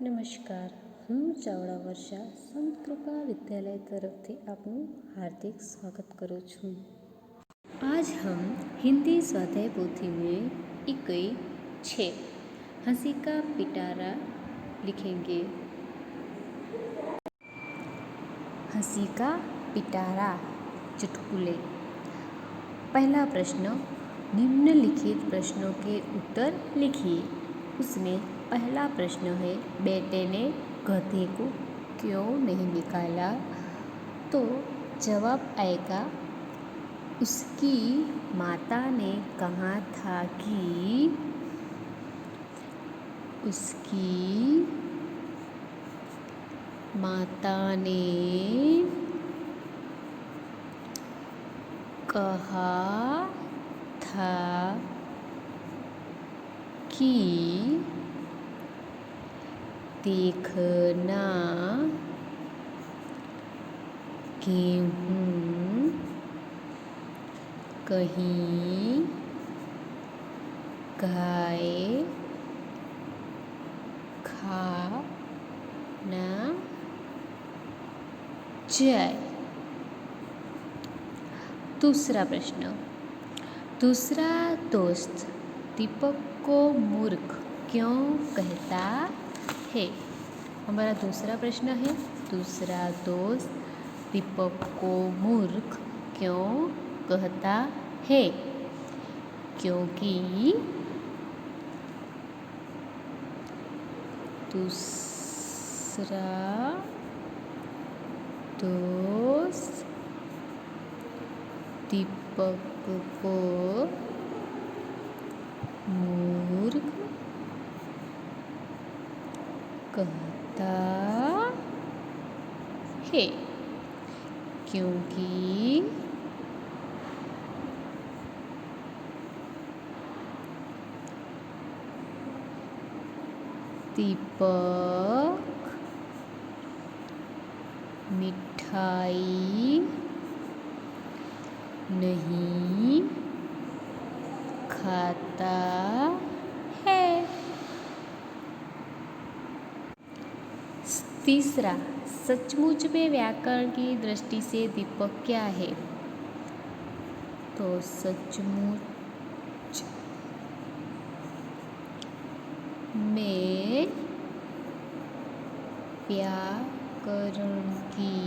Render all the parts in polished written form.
નમસ્કાર, હું ચાવડા વર્ષા સંત કૃપા વિદ્યાલય તરફથી આપનું हार्दिक स्वागत करूँ छूँ। आज हम हिंदी स्वाध्याय पोथी में इकाई 6 हंसी का पिटारा लिखेंगे। हंसी का पिटारा चुटकुले। पहला प्रश्न, निम्नलिखित प्रश्नों के उत्तर लिखिए। उसमें पहला प्रश्न है, बेटे ने गधे को क्यों नहीं निकाला? तो जवाब आएगा, उसकी माता ने कहा था कि उसकी माता ने कहा था कि देखना गेहूँ कहीं गाय खा ना जाए। दूसरा प्रश्न, दूसरा दोस्त दीपक को मूर्ख क्यों कहता है? हमारा दूसरा प्रश्न है, दूसरा दोस्त दीपक को मूर्ख क्यों कहता है? क्योंकि दूसरा दोस्त दीपक को मूर्ख कहता है क्योंकि दीपक मिठाई नहीं खाता है। तीसरा, सचमुच में व्याकरण की दृष्टि से दीपक क्या है? तो सचमुच में व्याकरण की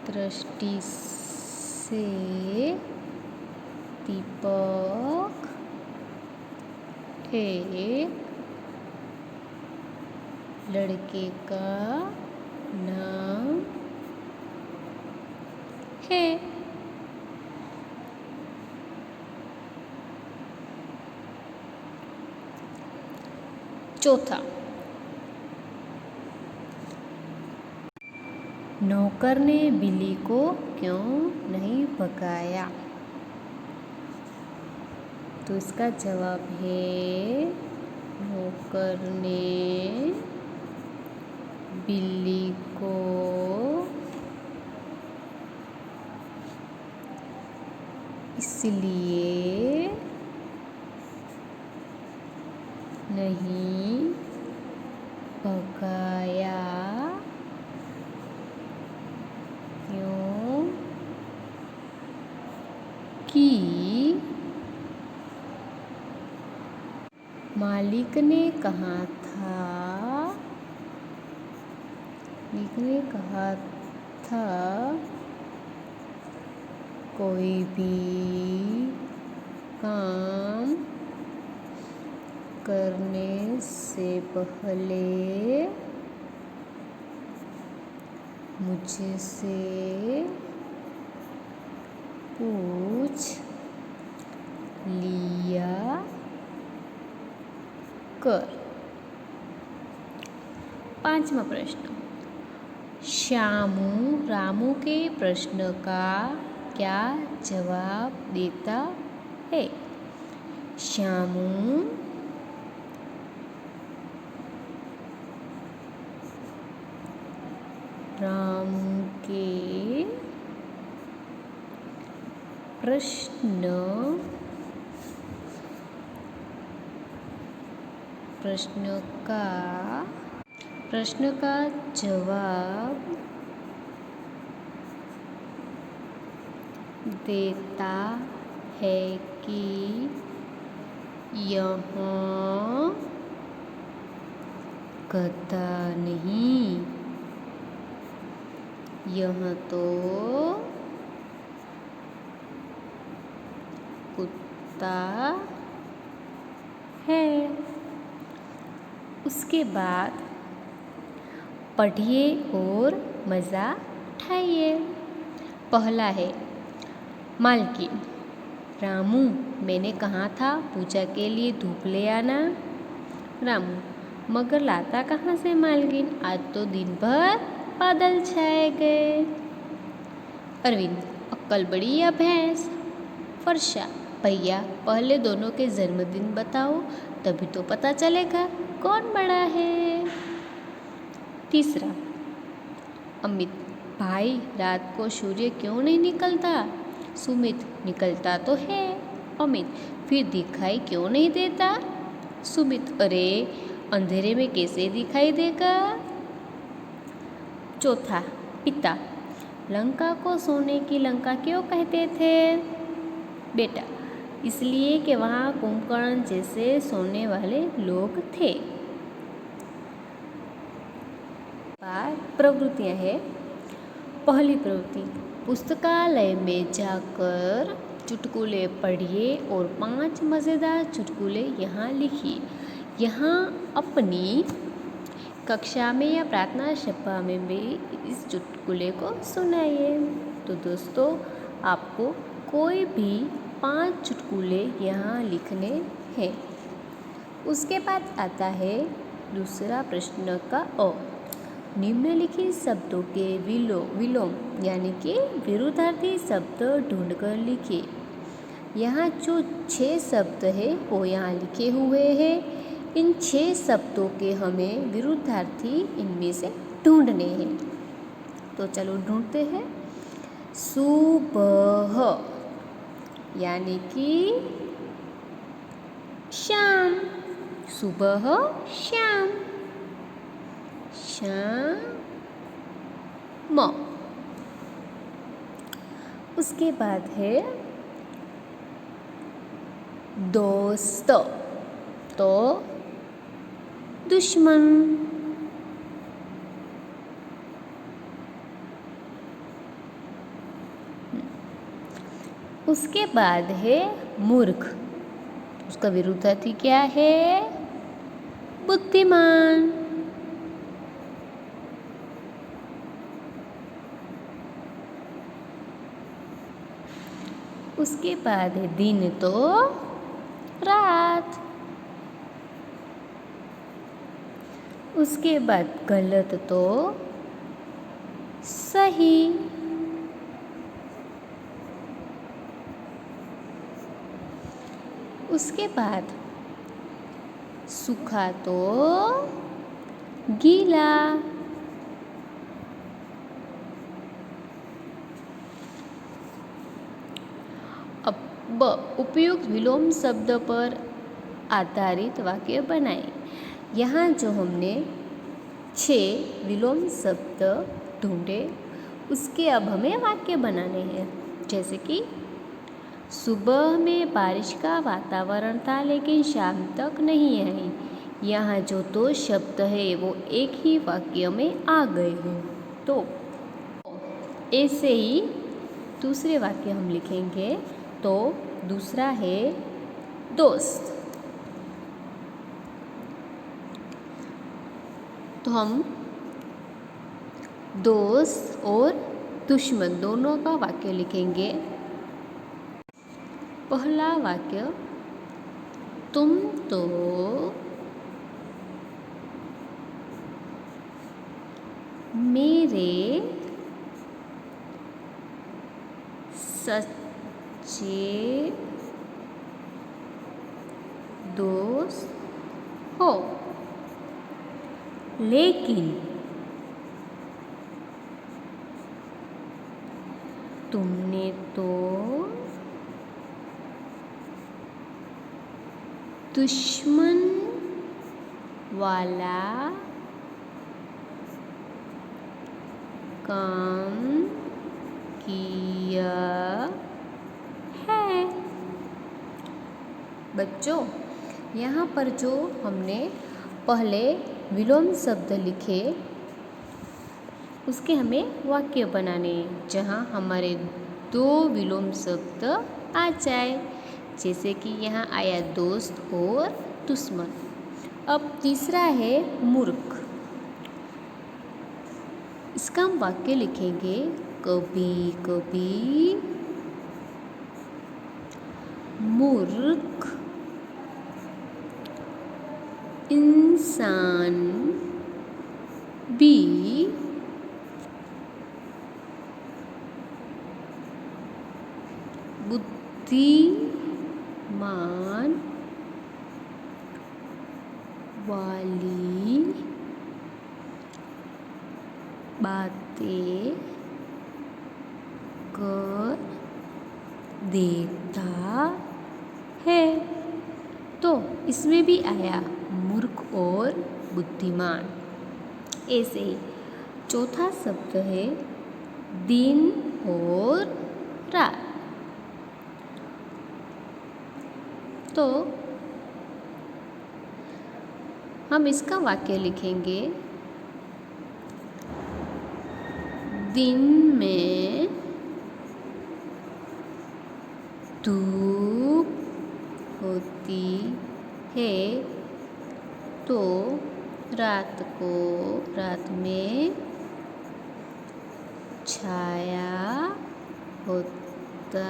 दृष्टि से दीपक एक लड़के का नाम है। चौथा, नौकर ने बिल्ली को क्यों नहीं भगाया? तो इसका जवाब है, नौकर ने बिल्ली को इसलिए नहीं भगाया क्योंकि मालिक ने कहा था कोई भी काम करने से पहले मुझसे पूछ लिया कर। पांचवा प्रश्न, श्यामू रामू के प्रश्न का क्या जवाब देता है? श्यामू रामू के प्रश्न प्रश्न का जवाब देता है कि यहाँ गधा नहीं, यह तो कुत्ता है। उसके बाद पढ़िए और मज़ा उठाइए। पहला है मालकिन। रामू, मैंने कहा था पूजा के लिए धूप ले आना। रामू, मगर लाता कहाँ से मालकिन, आज तो दिन भर बादल छाए गए। अरविंद, अक्कल बड़ी या भैंस। वर्षा, भैया पहले दोनों के जन्मदिन बताओ, तभी तो पता चलेगा कौन बड़ा है। तीसरा अमित, भाई रात को सूर्य क्यों नहीं निकलता। सुमित, निकलता तो है। अमित, फिर दिखाई क्यों नहीं देता। सुमित, अरे अंधेरे में कैसे दिखाई देगा। चौथा पिता, लंका को सोने की लंका क्यों कहते थे। बेटा, इसलिए कि वहाँ कुंभकर्ण जैसे सोने वाले लोग थे। प्रवृत्तियाँ हैं। पहली प्रवृत्ति, पुस्तकालय में जाकर चुटकुले पढ़िए और 5 मज़ेदार चुटकुले यहाँ लिखिए। यहाँ अपनी कक्षा में या प्रार्थना सभा में भी इस चुटकुले को सुनाइए। तो दोस्तों, आपको कोई भी 5 चुटकुले यहाँ लिखने हैं। उसके बाद आता है दूसरा प्रश्न का अ। निम्नलिखित शब्दों के विलोम यानी कि विरुद्धार्थी शब्द ढूंढकर लिखिए। यहाँ जो 6 शब्द है वो यहाँ लिखे हुए हैं। इन 6 शब्दों के हमें विरुद्धार्थी इनमें से ढूंढने हैं। तो चलो ढूंढते हैं। सुबह यानी कि शाम, सुबह शाम। शाम। उसके बाद है दोस्त, तो दुश्मन। उसके बाद है मूर्ख, उसका विरुद्धार्थी क्या है, बुद्धिमान। उसके बाद है दिन तो रात। उसके बाद गलत तो सही। उसके बाद सूखा तो गीला। अब उपयुक्त विलोम शब्द पर आधारित वाक्य बनाएं। यहाँ जो हमने 6 विलोम शब्द ढूंढे उसके अब हमें वाक्य बनाने हैं। जैसे कि सुबह में बारिश का वातावरण था लेकिन शाम तक नहीं आई। यहाँ जो 2 शब्द है वो एक ही वाक्य में आ गए हैं। तो ऐसे ही दूसरे वाक्य हम लिखेंगे। तो दूसरा है दोस्त। तो हम दोस्त और दुश्मन दोनों का वाक्य लिखेंगे। पहला वाक्य, तुम तो मेरे सच्चे दोस्त हो, लेकिन तुमने तो दुश्मन वाला काम किया है। बच्चों, यहाँ पर जो हमने पहले विलोम शब्द लिखे उसके हमें वाक्य बनाने हैं, जहाँ हमारे 2 विलोम शब्द आ जाए। जैसे कि यहाँ आया दोस्त और दुश्मन। अब तीसरा है मूर्ख। इसका हम वाक्य लिखेंगे, कभी कभी मूर्ख इंसान भी बुद्धिमान वाली बातें कर देता है। तो इसमें भी आया मूर्ख और बुद्धिमान। ऐसे ही चौथा शब्द है दिन और रात। तो हम इसका वाक्य लिखेंगे, दिन में धूप होती है तो रात में छाया होता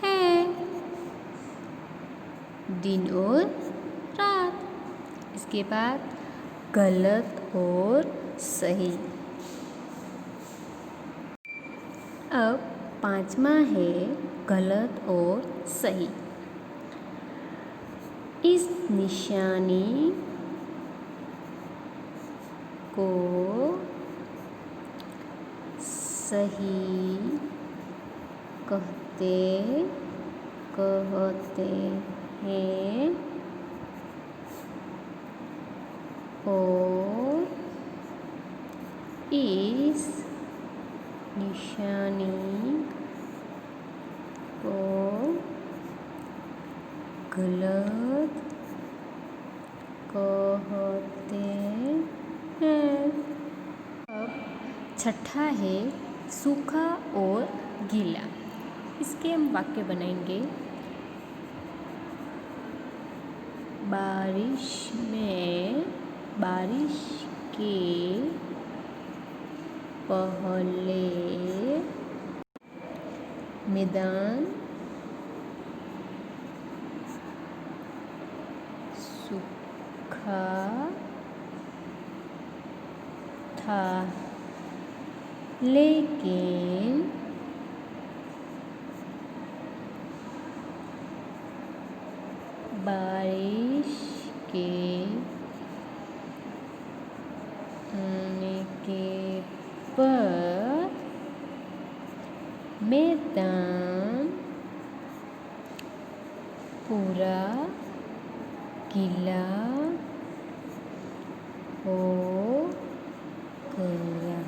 है। दिन और रात। इसके बाद गलत और सही। अब पांचवा है गलत और सही। इस निशानी को सही कहते हैं और इस निशानी को गलत कहते हैं। अब छठा है सूखा और गीला। इसके हम वाक्य बनाएंगे, बारिश के पहले मैदान सूखा था, लेकिन बारिश के आने के बाद मैदान पूरा गीला हो गया।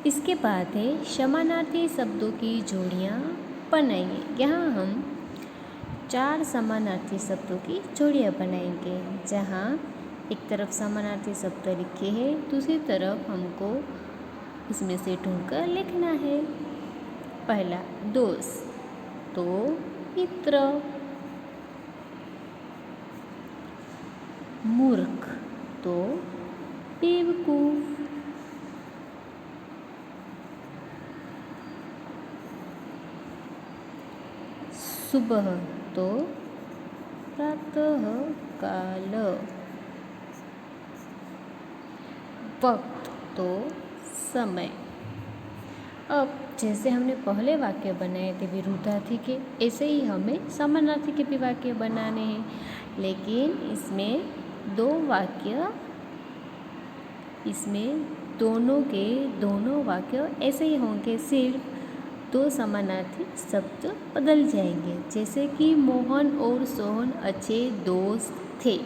इसके बाद है समानार्थी शब्दों की जोड़ियाँ बनाइए। यहाँ हम 4 समानार्थी शब्दों की जोड़ियाँ बनाएंगे, जहाँ एक तरफ समानार्थी शब्द लिखे हैं, दूसरी तरफ हमको इसमें से ढूंढकर लिखना है। पहला दोस्त तो मित्र, मूर्ख तो बेवकूफ, सुबह तो प्रातः काल, वक्त तो समय। अब जैसे हमने पहले वाक्य बनाए थे विरुद्धार्थी के, ऐसे ही हमें समानार्थी के भी वाक्य बनाने हैं, लेकिन इसमें 2 वाक्य, इसमें दोनों के दोनों वाक्य ऐसे ही होंगे, सिर्फ 2 समानार्थी शब्द बदल जाएंगे। जैसे कि मोहन और सोहन अच्छे दोस्त थे।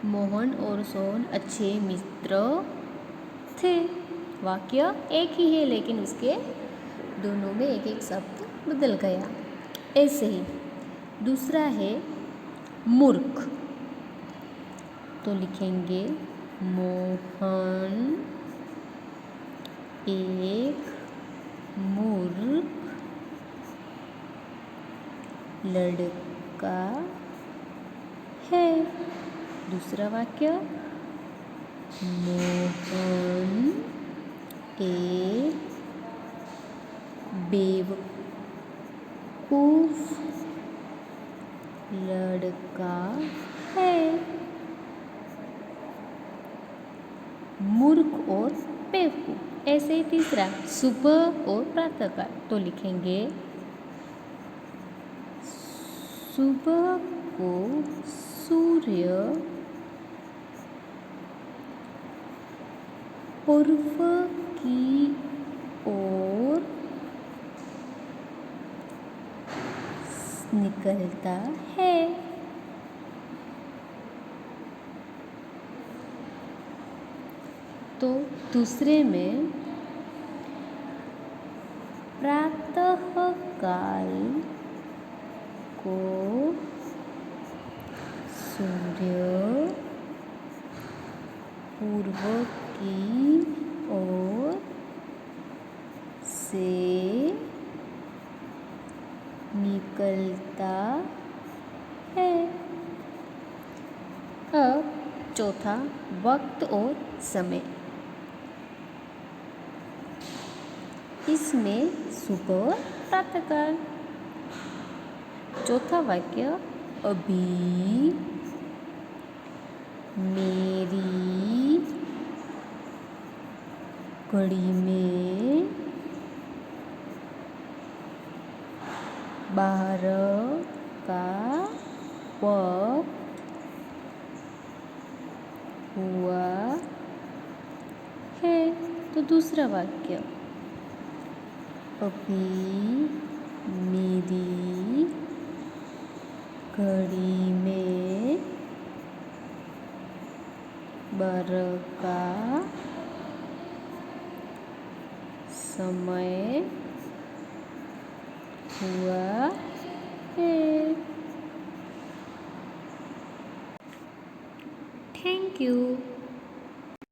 मोहन और सोहन अच्छे मित्र थे। वाक्य एक ही है लेकिन उसके दोनों में एक एक शब्द बदल गया। ऐसे ही दूसरा है मूर्ख, तो लिखेंगे मोहन एक मूर्ख लड़का है। दूसरा वाक्य मोहन एक बेवकूफ लड़का है। मूर्ख और बेवकूफ। ऐसे ही तीसरा सुबह और प्रातःकाल, तो लिखेंगे सुबह को सूर्य पूर्व की ओर निकलता है। तो दूसरे में प्रातःकाल को सूर्य पूर्व की ओर से निकलता है। अब चौथा वक्त और समय। इसमें सुबह प्रातःकाल। चौथा वाक्य अभी मेरी घड़ी में 12 का वक्त हुआ है। तो दूसरा वाक्य अभी मेरी घड़ी में 12 का समय हुआ है। Thank you.